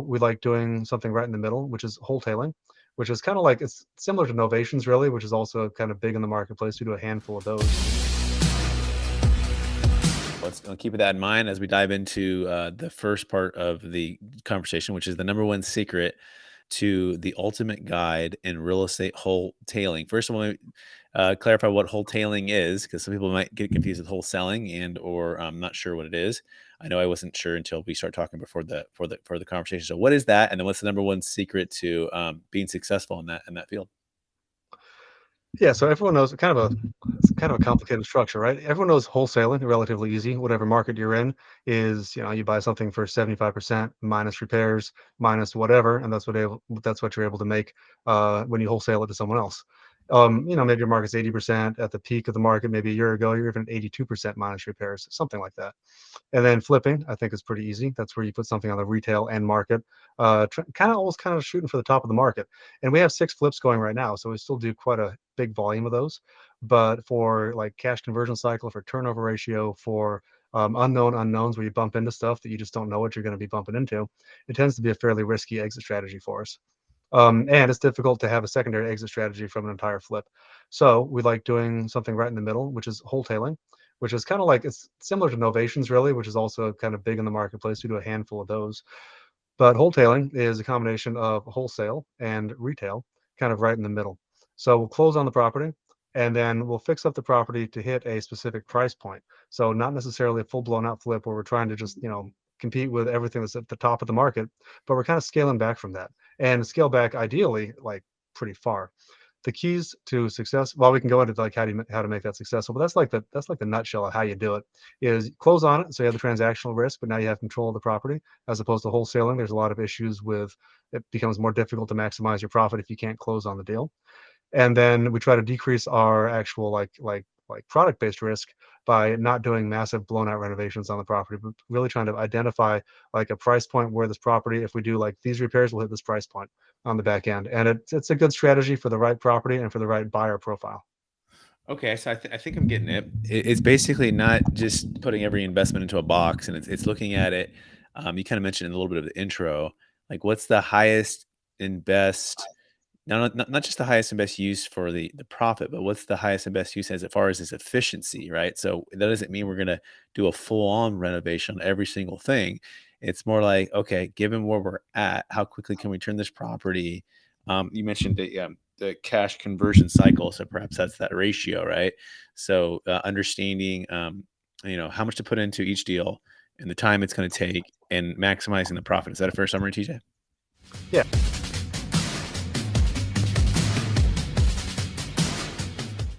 We like doing something right in the middle, which is wholetailing, which is kind of like it's similar to novations, really, which is also kind of big in the marketplace. We do a handful of those. Let's keep that in mind as we dive into the first part of the conversation, which is the number one secret to the ultimate guide in real estate wholetailing. First, I want to clarify what wholetailing is, because some people might get confused with wholesaling and or I'm not sure what it is. I know I wasn't sure until we started talking before the conversation. So, what is that? And then, what's the number one secret to being successful in that field? Yeah, so everyone knows it's kind of a complicated structure, right? Everyone knows wholesaling, relatively easy. Whatever market you're in is, you buy something for 75% minus repairs, minus whatever, and that's what you're able to make when you wholesale it to someone else. Maybe your market's 80% at the peak of the market, maybe a year ago, you're even at 82% minus repairs, something like that. And then flipping, I think is pretty easy. That's where you put something on the retail end market, kind of shooting for the top of the market. And we have 6 flips going right now, so we still do quite a big volume of those. But for like cash conversion cycle, for turnover ratio, for unknown unknowns where you bump into stuff that you just don't know what you're going to be bumping into, it tends to be a fairly risky exit strategy for us. And it's difficult to have a secondary exit strategy from an entire flip. So we like doing something right in the middle, which is wholetailing, which is kind of like it's similar to novations, really, which is also kind of big in the marketplace. We do a handful of those. But wholetailing is a combination of wholesale and retail, kind of right in the middle. So we'll close on the property and then we'll fix up the property to hit a specific price point. So not necessarily a full blown out flip where we're trying to just, compete with everything that's at the top of the market, but we're kind of scaling back from that and scale back ideally like pretty far. The keys to success, well, we can go into like how to make that successful, but that's like the nutshell of how you do it is close on it. So you have the transactional risk, but now you have control of the property as opposed to wholesaling. There's a lot of issues with it becomes more difficult to maximize your profit if you can't close on the deal. And then we try to decrease our actual like product based risk by not doing massive blown out renovations on the property, but really trying to identify like a price point where this property, if we do like these repairs, will hit this price point on the back end. And it's a good strategy for the right property and for the right buyer profile. Okay, so I think I'm getting it. It's basically not just putting every investment into a box, and it's looking at it. You kind of mentioned in a little bit of the intro, like what's the highest and best, not just the highest and best use for the profit, but what's the highest and best use as far as its efficiency, right? So that doesn't mean we're gonna do a full on renovation on every single thing. It's more like, okay, given where we're at, how quickly can we turn this property? You mentioned the cash conversion cycle, so perhaps that's that ratio, right? So understanding, how much to put into each deal and the time it's going to take, and maximizing the profit. Is that a fair summary, TJ? Yeah.